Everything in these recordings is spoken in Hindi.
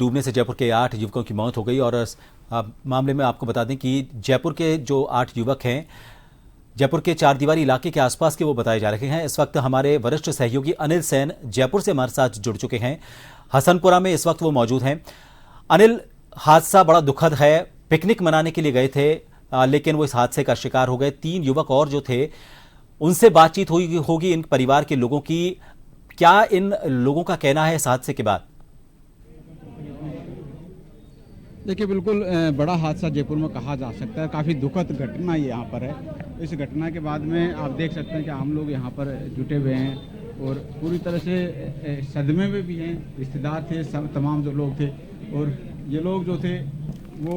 डूबने से जयपुर के 8 युवकों की मौत हो गई और मामले में आपको बता दें कि जयपुर के जो 8 युवक हैं जयपुर के चारदीवारी इलाके के आसपास के वो बताए जा रहे हैं। इस वक्त हमारे वरिष्ठ सहयोगी अनिल सेन जयपुर से हमारे साथ जुड़ चुके हैं। हसनपुरा में इस वक्त वो मौजूद हैं। अनिल, हादसा बड़ा दुखद है। पिकनिक मनाने के लिए गए थे लेकिन वो इस हादसे का शिकार हो गए। 3 युवक और जो थे उनसे बातचीत होगी इन परिवार के लोगों की। क्या इन लोगों का कहना है इस हादसे के बाद? देखिए, बिल्कुल बड़ा हादसा जयपुर में कहा जा सकता है। काफ़ी दुखद घटना यहाँ पर है। इस घटना के बाद में आप देख सकते हैं कि हम लोग यहाँ पर जुटे हुए हैं और पूरी तरह से सदमे में भी हैं। रिश्तेदार थे, सब तमाम जो लोग थे, और ये लोग जो थे वो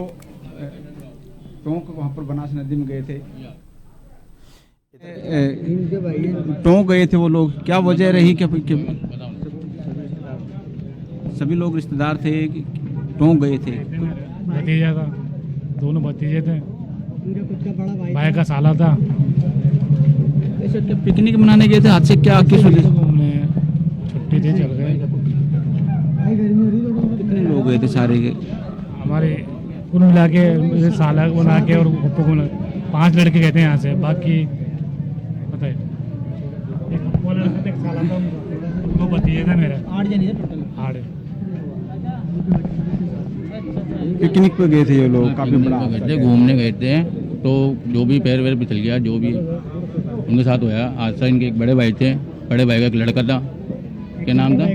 टोंक वहाँ पर बनास नदी में गए थे। टोंक गए थे वो लोग। क्या वजह रही कि सभी लोग रिश्तेदार थे, टोंक गए थे? भतीजा था, दोनों भतीजे थे, भाई का साला था। ऐसे पिकनिक मनाने गए थे, हादसे क्या किस वजह से? घूमने छुट्टी थी, चल गए। कितने लोग गए थे सारे के? हमारे कुल मिला के साला बना के और 5 लड़के गए थे यहाँ से। बाकी पता है वो लड़का था, एक साला था, वो भतीजे था मेरा। 8 जन है टोटल। 8 पिकनिक पे गए थे ये लोग, काफी बड़ा गए, घूमने गए थे। तो जो भी पैर वैर फिसल गया, जो भी उनके साथ हुआ। हादसा इनके एक बड़े भाई थे, बड़े भाई का एक लड़का था, क्या नाम था?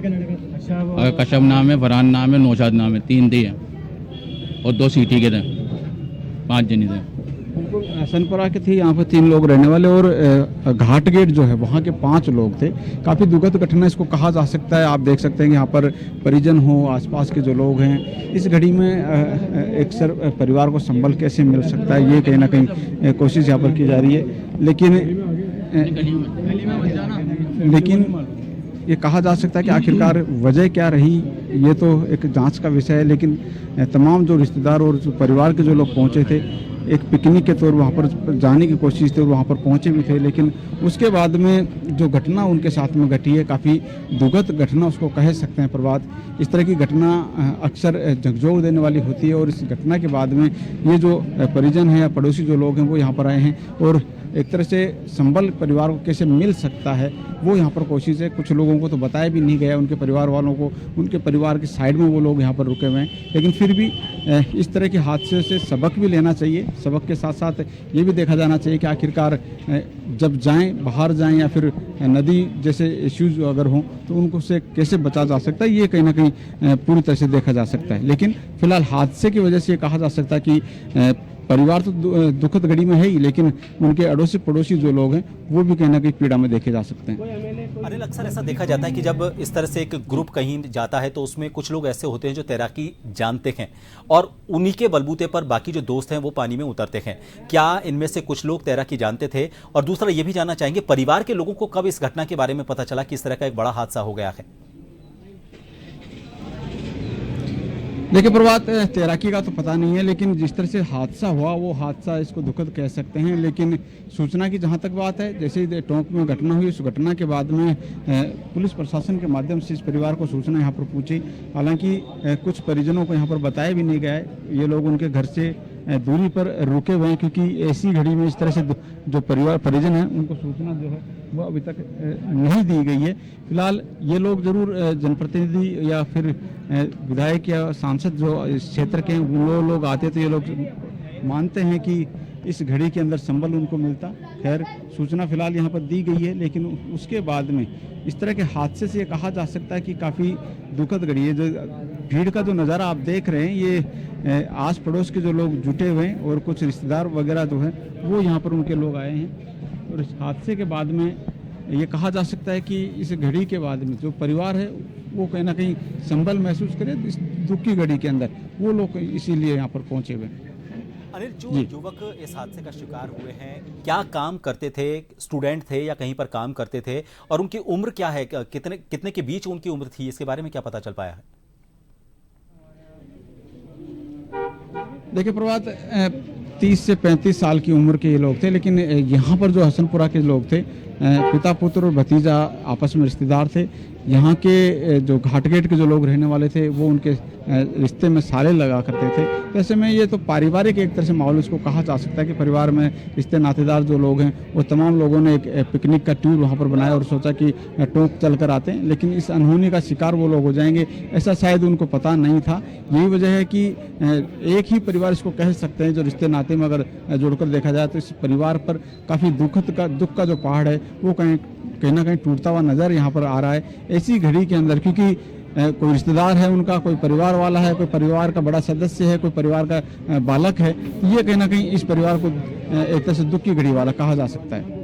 कश्यप नाम है, फरहान नाम है, नौशाद नाम है। 3 थे और 2 सीटी के थे, 5 जने थे। बिल्कुल हसनपुरा के थे यहाँ पर 3 लोग रहने वाले, और घाट गेट जो है वहाँ के 5 लोग थे। काफ़ी दुखद घटना इसको कहा जा सकता है। आप देख सकते हैं कि यहाँ पर परिजन हो, आसपास के जो लोग हैं, इस घड़ी में एक सर परिवार को संबल कैसे मिल सकता है, ये कहीं ना कहीं कोशिश यहाँ पर की जा रही है। लेकिन ये कहा जा सकता है कि आखिरकार वजह क्या रही, ये तो एक जांच का विषय है। लेकिन तमाम जो रिश्तेदार और जो परिवार के जो लोग पहुंचे थे, एक पिकनिक के तौर वहाँ पर जाने की कोशिश थी और वहाँ पर पहुँचे भी थे, लेकिन उसके बाद में जो घटना उनके साथ में घटी है, काफ़ी दुखद घटना उसको कह सकते हैं प्रभात। इस तरह की घटना अक्सर झकझोर देने वाली होती है, और इस घटना के बाद में ये जो परिजन हैं या पड़ोसी जो लोग हैं वो यहाँ पर आए हैं, और एक तरह से संबल परिवार को कैसे मिल सकता है वो यहाँ पर कोशिश है। कुछ लोगों को तो बताया भी नहीं गया, उनके परिवार वालों को, उनके परिवार के साइड में वो लोग यहाँ पर रुके हुए हैं। लेकिन फिर भी इस तरह के हादसे से सबक भी लेना चाहिए। सबक के साथ साथ ये भी देखा जाना चाहिए कि आखिरकार जब जाएं, बाहर जाएं या फिर नदी जैसे इश्यूज अगर हों तो उनको से कैसे बचा जा सकता है, ये कहीं ना कहीं पूरी तरह से देखा जा सकता है। लेकिन फिलहाल हादसे की वजह से ये कहा जा सकता है कि परिवार तो दुखद घड़ी में है ही, लेकिन उनके अड़ोसी पड़ोसी जो लोग हैं वो भी कहीं ना कहीं पीड़ा में देखे जा सकते हैं। अनिल, अक्सर ऐसा देखा जाता है कि जब इस तरह से एक ग्रुप कहीं जाता है तो उसमें कुछ लोग ऐसे होते हैं जो तैराकी जानते हैं और उन्हीं के बलबूते पर बाकी जो दोस्त हैं वो पानी में उतरते हैं। क्या इनमें से कुछ लोग तैराकी जानते थे? और दूसरा ये भी जानना चाहेंगे, परिवार के लोगों को कब इस घटना के बारे में पता चला कि इस तरह का एक बड़ा हादसा हो गया है? देखिए प्रभात, तैराकी का तो पता नहीं है, लेकिन जिस तरह से हादसा हुआ वो हादसा इसको दुखद कह सकते हैं। लेकिन सूचना की जहां तक बात है, जैसे ही टोंक में घटना हुई, उस घटना के बाद में पुलिस प्रशासन के माध्यम से इस परिवार को सूचना यहां पर पहुंची। हालांकि कुछ परिजनों को यहां पर बताया भी नहीं गया है। ये लोग उनके घर से दूरी पर रुके हुए हैं, क्योंकि ऐसी घड़ी में इस तरह से जो परिजन हैं उनको सूचना जो है वो अभी तक नहीं दी गई है। फिलहाल ये लोग जरूर जनप्रतिनिधि या फिर विधायक या सांसद जो इस क्षेत्र के वो लोग आते तो ये लोग मानते हैं कि इस घड़ी के अंदर संबल उनको मिलता। खैर, सूचना फिलहाल यहाँ पर दी गई है, लेकिन उसके बाद में इस तरह के हादसे से ये कहा जा सकता है कि काफ़ी दुखद घड़ी है। जो भीड़ का जो नज़ारा आप देख रहे हैं, ये आस पड़ोस के जो लोग जुटे हुए हैं और कुछ रिश्तेदार वगैरह जो है वो यहाँ पर उनके लोग आए हैं। और इस हादसे के बाद में ये कहा जा सकता है कि इस घड़ी के बाद में जो परिवार है वो कहीं ना कहीं संबल महसूस करे इस दुख की घड़ी के अंदर, वो लोग इसीलिए यहाँ पर पहुँचे हुए हैं। अनिल, जो युवक इस हादसे का शिकार हुए हैं, क्या काम करते थे? स्टूडेंट थे या कहीं पर काम करते थे? और उनकी उम्र क्या है? कितने के बीच उनकी उम्र थी? इसके बारे में क्या पता चल पाया है? देखिए प्रभात, 30 से 35 साल की उम्र के ये लोग थे। लेकिन यहाँ पर जो हसनपुरा के लोग थे, पिता पुत्र और भतीजा आपस में रिश्तेदार थे। यहाँ के जो घाटगेट के जो लोग रहने वाले थे वो उनके रिश्ते में साले लगा करते थे। तो ऐसे में ये तो पारिवारिक एक तरह से माहौल इसको कहा जा सकता है कि परिवार में रिश्ते नातेदार जो लोग हैं वो तमाम लोगों ने एक पिकनिक का टूर वहाँ पर बनाया और सोचा कि टोंक चल कर आते हैं, लेकिन इस अनहोनी का शिकार वो लोग हो जाएंगे ऐसा शायद उनको पता नहीं था। यही वजह है कि एक ही परिवार इसको कह सकते हैं जो रिश्ते नाते में अगर जोड़कर देखा जाए तो इस परिवार पर काफ़ी दुख का जो पहाड़ है वो कहीं ना कहीं टूटता हुआ नज़र यहाँ पर आ रहा है ऐसी घड़ी के अंदर, क्योंकि कोई रिश्तेदार है उनका, कोई परिवार वाला है, कोई परिवार का बड़ा सदस्य है, कोई परिवार का बालक है, ये कहीं ना कहीं इस परिवार को एक तरह से दुख की घड़ी वाला कहा जा सकता है।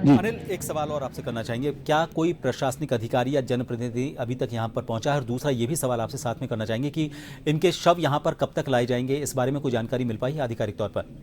अनिल, एक सवाल और आपसे करना चाहेंगे, क्या कोई प्रशासनिक अधिकारी या जनप्रतिनिधि अभी तक यहाँ पर पहुंचा है? और दूसरा ये भी सवाल आपसे साथ में करना चाहेंगे कि इनके शव यहाँ पर कब तक लाए जाएंगे, इस बारे में कोई जानकारी मिल पाई है आधिकारिक तौर पर?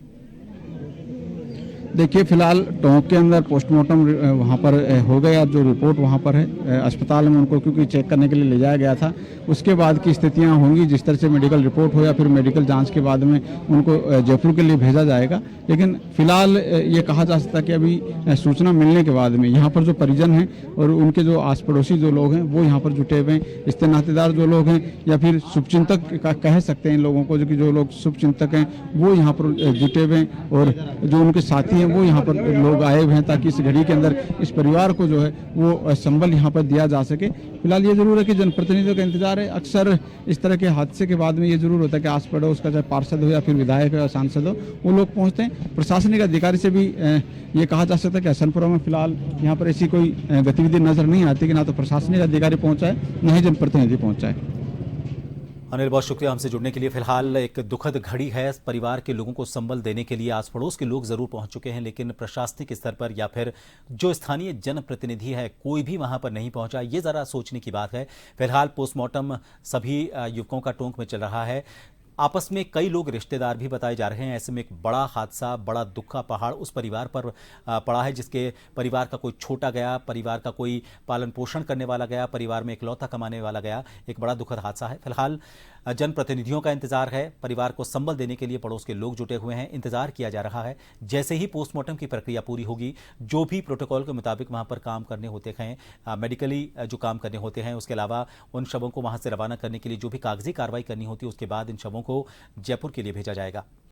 देखिए, फिलहाल टोंक के अंदर पोस्टमार्टम वहाँ पर हो गया, जो रिपोर्ट वहाँ पर है अस्पताल में उनको क्योंकि चेक करने के लिए ले जाया गया था, उसके बाद की स्थितियाँ होंगी, जिस तरह से मेडिकल रिपोर्ट हो या फिर मेडिकल जांच के बाद में उनको जयपुर के लिए भेजा जाएगा। लेकिन फिलहाल ये कहा जा सकता है कि अभी सूचना मिलने के बाद में यहाँ पर जो परिजन हैं और उनके जो आस पड़ोसी जो लोग हैं वो यहाँ पर जुटे हुए हैं, रिश्ते नातेदार जो लोग हैं या फिर शुभचिंतक का कह सकते हैं इन लोगों को, जो कि जो लोग शुभचिंतक हैं वो यहाँ पर जुटे हुए हैं और जो उनके साथी हैं वो यहाँ पर लोग आए हुए हैं ताकि इस घड़ी के अंदर इस परिवार को जो है वो संबल यहाँ पर दिया जा सके। फिलहाल ये जरूर है कि जनप्रतिनिधियों का इंतजार है। अक्सर इस तरह के हादसे के बाद में ये जरूर होता है कि आस पड़ोस का चाहे पार्षद हो या फिर विधायक हो या सांसद हो वो लोग पहुँचते हैं। प्रशासनिक अधिकारी से भी ये कहा जा सकता है कि हसनपुरा में फिलहाल यहाँ पर ऐसी कोई गतिविधि नजर नहीं आती कि ना तो प्रशासनिक अधिकारी पहुँचा है न ही जनप्रतिनिधि पहुँचा है। अनिल, बहुत शुक्रिया हमसे जुड़ने के लिए। फिलहाल एक दुखद घड़ी है, परिवार के लोगों को संबल देने के लिए आस पड़ोस के लोग जरूर पहुंच चुके हैं, लेकिन प्रशासनिक स्तर पर या फिर जो स्थानीय जनप्रतिनिधि है कोई भी वहां पर नहीं पहुंचा। ये जरा सोचने की बात है। फिलहाल पोस्टमार्टम सभी युवकों का टोंक में चल रहा है। आपस में कई लोग रिश्तेदार भी बताए जा रहे हैं। ऐसे में एक बड़ा हादसा, बड़ा दुख का पहाड़ उस परिवार पर पड़ा है जिसके परिवार का कोई छोटा गया, परिवार का कोई पालन पोषण करने वाला गया, परिवार में इकलौता कमाने वाला गया। एक बड़ा दुखद हादसा है। फिलहाल जनप्रतिनिधियों का इंतजार है, परिवार को संबल देने के लिए पड़ोस के लोग जुटे हुए हैं, इंतजार किया जा रहा है। जैसे ही पोस्टमार्टम की प्रक्रिया पूरी होगी, जो भी प्रोटोकॉल के मुताबिक वहां पर काम करने होते हैं, मेडिकली जो काम करने होते हैं, उसके अलावा उन शवों को वहां से रवाना करने के लिए जो भी कागजी कार्रवाई करनी होती है, उसके बाद इन शवों को जयपुर के लिए भेजा जाएगा।